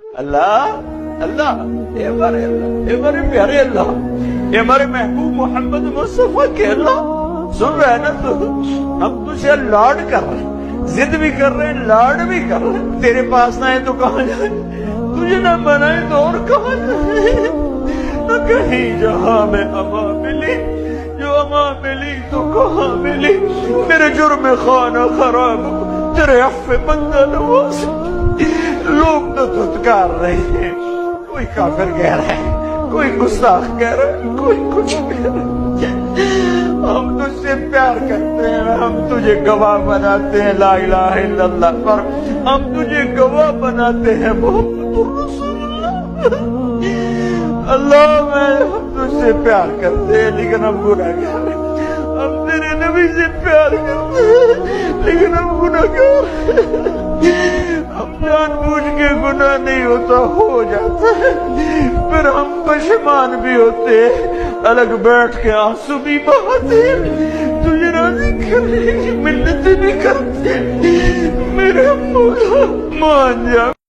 اللہ اللہ، اے ہمارے پیارے اللہ، اے ہمارے محبوب محمد مصطفیٰ کے اللہ، سن رہے نا تو ہم تجھے لاڈ کر رہے ہیں، ضد بھی کر رہے ہیں، لاڈ بھی کر رہے ہیں، تیرے پاس نہ ہے تو کہاں جائیں، تجھے نہ بنائے تو اور کہاں جائیں، نہ کہیں جہاں میں اما ملی، جو اما ملی تو کہاں ملی، میرے جرم خانہ خراب، تیرے عفو بندہ نواز، لوگ تو دھتکار رہے ہیں، کوئی کافر کہہ رہا ہے، کوئی گستاخ کہہ رہا ہے، کوئی کچھ کہہ رہا ہے، ہم تجھ سے پیار کرتے ہیں، ہم تجھے گواہ بناتے ہیں لا الہ الا اللہ پر، ہم تجھے گواہ بناتے ہیں محمد رسول اللہ، اللہ میں ہم تجھ سے پیار کرتے ہیں لیکن ہم گناہگار ہیں، ہم تیرے نبی سے پیار کرتے ہیں لیکن ہم گناہگار ہیں، ہم جان بوجھ کے گناہ نہیں ہوتا ہو جاتا ہے، پھر ہم پشیمان بھی ہوتے ہیں، الگ بیٹھ کے آنسو بھی بہاتے ہیں، تجھے راضی کرنے کی منتیں بھی کرتے ہیں، میرے مولا مان جا۔